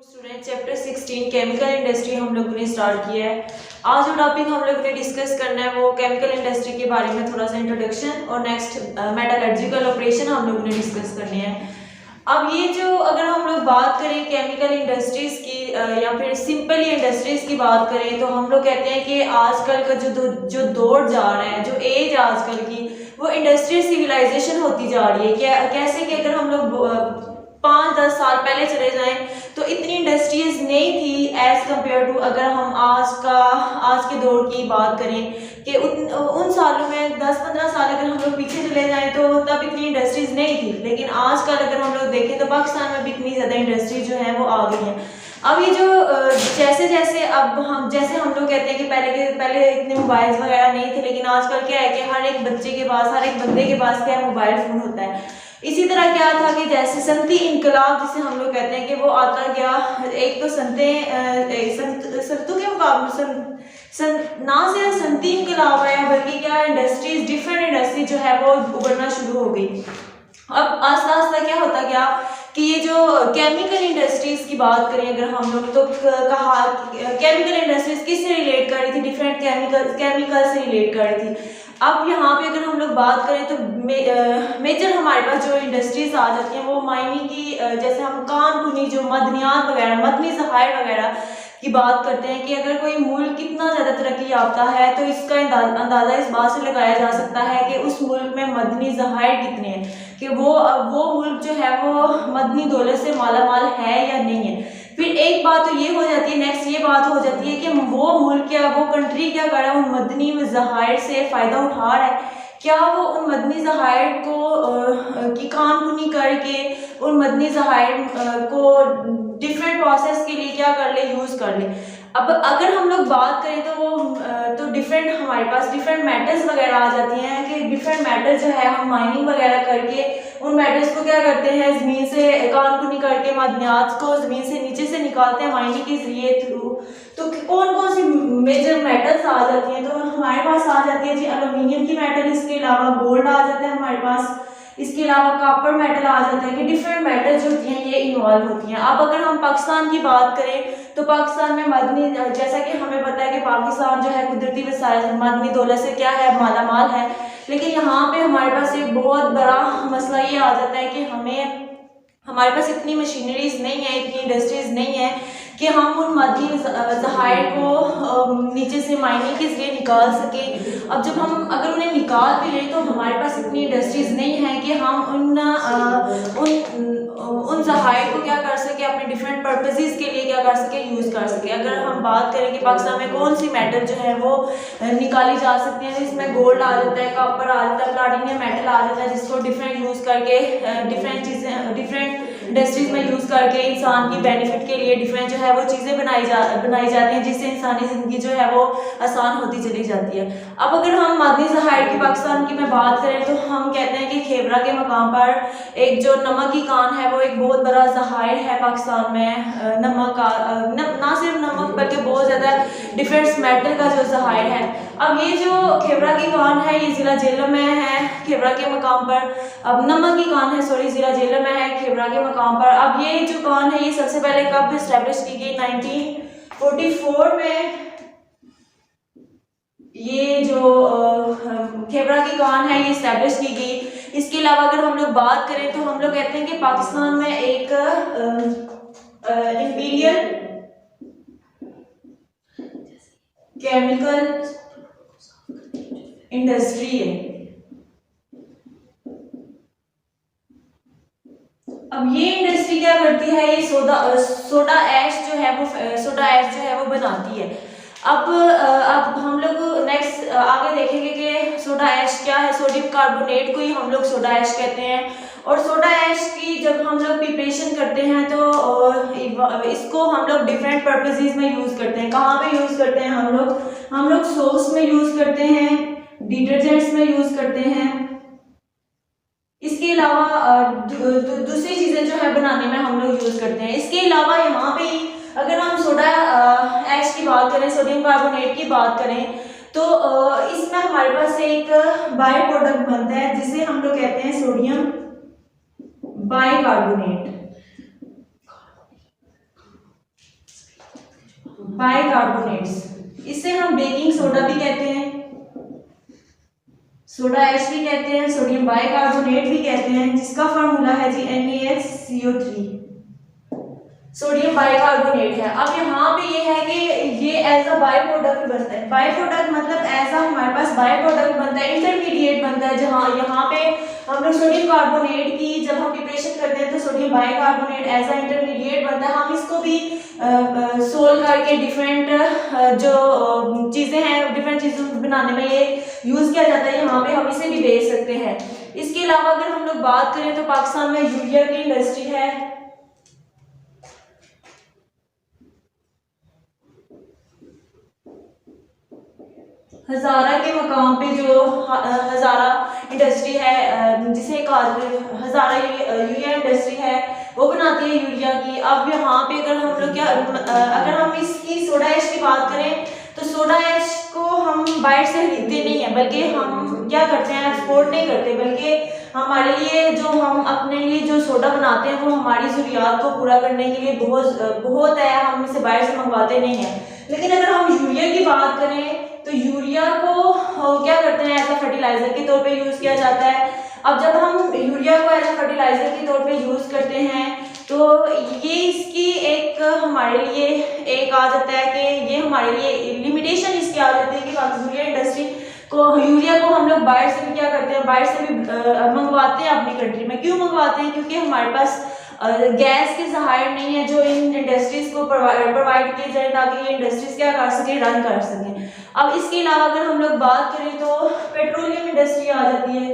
Student chapter 16 chemical industry हम लोगों ने स्टार्ट किया है। आज जो टॉपिक हम लोगों ने डिस्कस करना है वो केमिकल इंडस्ट्री के बारे में थोड़ा सा इंट्रोडक्शन और नेक्स्ट मेटलर्जिकल ऑपरेशन हम लोगों ने डिस्कस करने हैं। अब ये जो अगर हम लोग बात करें केमिकल इंडस्ट्रीज की या फिर सिंपली इंडस्ट्रीज की बात करें तो हम लोग कहते हैं कि आजकल का जो दौर जा रहा है, जो एज आजकल की, वो इंडस्ट्रियल सिविलाइजेशन होती जा रही है। क्या कैसे कि अगर हम लोग 5-10 साल पहले चले जाएं तो इतनी इंडस्ट्रीज नहीं थी एज कम्पेयर टू अगर हम आज के दौर की बात करें कि उन सालों में 10-15 साल अगर हम लोग पीछे चले जाएं तो तब इतनी इंडस्ट्रीज नहीं थी। लेकिन आजकल अगर हम लोग देखें तो पाकिस्तान में भी इतनी ज़्यादा इंडस्ट्रीज जो हैं वो आ गई हैं। अब ये जो जैसे जैसे हम लोग कहते हैं कि पहले इतने मोबाइल्स वगैरह नहीं थे, लेकिन आजकल क्या है कि हर एक बच्चे के पास, हर एक बंदे के पास क्या है, मोबाइल फ़ोन होता है। इसी तरह क्या था कि जैसे सनती इनकलाब जिसे हम लोग कहते हैं कि वो आता गया। एक तो संतों के मुकाबले ना सिर्फ सनती इनकलाब आया बल्कि क्या इंडस्ट्रीज, डिफरेंट इंडस्ट्री जो है वो उभरना शुरू हो गई। अब आस्ता आस्ता क्या होता गया कि ये जो केमिकल इंडस्ट्रीज की बात करें अगर हम लोग तो कहा केमिकल इंडस्ट्रीज किससे रिलेट कर रही थी, डिफरेंट केमिकल से रिलेट कर रही थी। अब यहाँ पे अगर हम लोग बात करें तो मेजर हमारे पास जो इंडस्ट्रीज आ जाती हैं वो माइनिंग की, जैसे हम कानकुनी जो मदनियात वगैरह, मदनी ज़खायर वगैरह की बात करते हैं कि अगर कोई मुल्क कितना ज़्यादा तरक्की याफ्ता है तो इसका अंदाज़ा इस बात से लगाया जा सकता है कि उस मुल्क में मदनी ज़खायर कितने हैं, कि वो मुल्क जो है वो मदनी दौलत से मालामाल है या नहीं है। फिर एक बात तो ये हो जाती है, नेक्स्ट ये बात हो जाती है कि वो मुल्क क्या, वो कंट्री क्या कर रहा है, उन मदनी ज़खायर से फ़ायदा उठा रहा है, क्या वो उन मदनी ज़खायर को की कानकुनी करके उन मदनी ज़खायर को डिफरेंट प्रोसेस के लिए क्या कर ले, यूज़ कर ले। अब अगर हम लोग बात करें तो डिफरेंट हमारे पास डिफरेंट मेटल्स वगैरह आ जाती हैं कि डिफरेंट मेटल जो है हम माइनिंग वगैरह करके उन मेटल्स को क्या करते हैं, ज़मीन से कानकुनी करके मदनियात को ज़मीन से नीचे से निकालते हैं माइनिंग के जरिए थ्रू। तो कौन कौन सी मेजर मेटल्स आ जाती हैं, तो हमारे पास आ जाती है जी एल्यूमिनियम की मेटल, इसके अलावा गोल्ड आ जाता है हमारे पास, इसके अलावा कॉपर मेटल आ जाता है कि डिफरेंट मेटल जो होती हैं ये इन्वॉल्व होती हैं। अब अगर हम पाकिस्तान की बात करें तो पाकिस्तान में मदनी, जैसा कि हमें पता है कि पाकिस्तान जो है कुदरती वसाइल मदनी दौलत से क्या है, मालामाल है। लेकिन यहाँ पे हमारे पास एक बहुत बड़ा मसला ये आ जाता है कि हमारे पास इतनी मशीनरीज नहीं है, इतनी इंडस्ट्रीज नहीं है कि हम उन मदनी ज़खायर को नीचे से माइनिंग के जरिए निकाल सके। अब जब हम अगर उन्हें निकाल भी लें तो हमारे पास इतनी इंडस्ट्रीज नहीं है कि हम उन ज़खायर को क्या कर सके, अपने डिफरेंट पर्पसेस के लिए क्या कर सके, यूज़ कर सके। अगर हम बात करें कि पाकिस्तान में कौन सी मेटल जो है वो निकाली जा सकती है, जिसमें गोल्ड आ जाता है, कॉपर आ जाता है, प्लैटिनम मेटल आ जाता है, जिसको डिफरेंट यूज़ करके डिफरेंट चीज़ें डिफरेंट इंडस्ट्रीज में यूज़ करके इंसान की बेनिफिट के लिए डिफरेंट जो है वो चीज़ें बनाई जाती हैं, जिससे इंसानी ज़िंदगी जो है वो आसान होती चली जाती है। अब अगर हम मदनी ज़खायर की पाकिस्तान की मैं बात करें तो हम कहते हैं कि खेबरा के मकाम पर एक जो नमक की कान है वो एक बहुत बड़ा ज़खायर है पाकिस्तान में। नमक का ना सिर्फ नमक बल्कि बहुत ज़्यादा डिफरेंट मेटल का जो ज़खायर है। अब ये जो खेबरा की कान है ये ज़िला जेहलम में है, खेबरा के मकाम पर। अब नमक की कान है ज़िला जेहलम में है, खेबरा के मकाम पर। अब ये जो कान है ये सबसे पहले कब इस्टेब्लिश की गई, 1944 में। ये जो खेबरा की कान है ये इस्टेब्लिश की गई। इसके अलावा अगर हम लोग बात करें तो हम लोग कहते हैं कि पाकिस्तान में एक इंपीरियल केमिकल इंडस्ट्री है। अब ये इंडस्ट्री क्या करती है, ये सोडा ऐश जो है वो बनाती है। अब हम लोग नेक्स्ट आगे देखेंगे कि सोडा ऐश क्या है। सोडियम कार्बोनेट को ही हम लोग सोडा ऐश कहते हैं। और सोडा ऐश की जब हम लोग प्रिपरेशन करते हैं तो इसको हम लोग डिफरेंट पर्पसेस में यूज़ करते हैं। कहाँ पे यूज़ करते हैं हम लोग सोप्स में यूज़ करते हैं, डिटर्जेंट्स में यूज़ करते हैं। इसके अलावा दूसरी चीज़ें जो है बनाने में हम लोग यूज़ करते हैं। इसके अलावा यहाँ पे अगर हम सोडा ऐश की बात करें, सोडियम कार्बोनेट की बात करें तो इसमें हमारे पास एक बाय प्रोडक्ट बनता है जिसे हम लोग कहते हैं सोडियम बाइकार्बोनेट। बाइकार्बोनेट्स, इसे हम बेकिंग सोडा भी कहते हैं, सोडा ऐश भी कहते हैं, सोडियम बाइकार्बोनेट भी कहते हैं, जिसका फार्मूला है जी NaHCO3, सोडियम बाइकार्बोनेट है। अब यहाँ पे ये है कि ये एज अ बाई प्रोडक्ट बनता है, बाई प्रोडक्ट मतलब एज अ हमारे पास बाई प्रोडक्ट बनता है, इंटरमीडिएट बनता है, जहाँ यहाँ पे हम लोग सोडियम कार्बोनेट की जब हम प्रिपरेशन करते हैं तो sodium bicarbonate as a intermediate बनता है। हम इसको भी सोल्व करके डिफरेंट जो चीज़ें हैं, डिफरेंट चीज़ों बनाने में ये यूज़ किया जाता है, यहाँ पे हम इसे भी बेच सकते हैं। इसके अलावा अगर हम लोग बात करें तो पाकिस्तान में यूरिया की इंडस्ट्री है, हजारा के मकाम पे जो हजारा इंडस्ट्री है, जिसे हजारा यूरिया इंडस्ट्री है, वो बनाती है यूरिया की। अब यहाँ पे अगर हम लोग अगर हम इसकी सोडा ऐश की बात करें तो सोडा ऐश को हम बाहर से खरीदते नहीं है, बल्कि हम क्या करते हैं, एक्सपोर्ट नहीं करते, बल्कि हमारे लिए जो हम अपने लिए जो सोडा बनाते हैं वो हमारी ज़रूरियात को पूरा करने के लिए बहुत है, हम इसे बाहर से मंगवाते नहीं हैं। लेकिन अगर हम यूरिया की बात करें तो यूरिया को क्या करते हैं, एज अ फर्टिलाइजर के तौर पे यूज किया जाता है। अब जब हम यूरिया को एज अ फर्टिलाइजर के तौर पे यूज करते हैं तो ये इसकी एक हमारे लिए एक आ जाता है कि ये हमारे लिए लिमिटेशन इसकी आ जाती है कि यूरिया इंडस्ट्री को, यूरिया को हम लोग बाहर से भी क्या करते हैं, बाहर से भी मंगवाते हैं अपनी कंट्री में। क्यों मंगवाते हैं? क्योंकि हमारे पास गैस के ज़खायर नहीं है जो इन इंडस्ट्रीज को प्रोवाइड किए जाए ताकि ये इंडस्ट्रीज क्या कर सकें, रन कर सकें। अब इसके अलावा अगर हम लोग बात करें तो पेट्रोलियम इंडस्ट्री आ जाती है,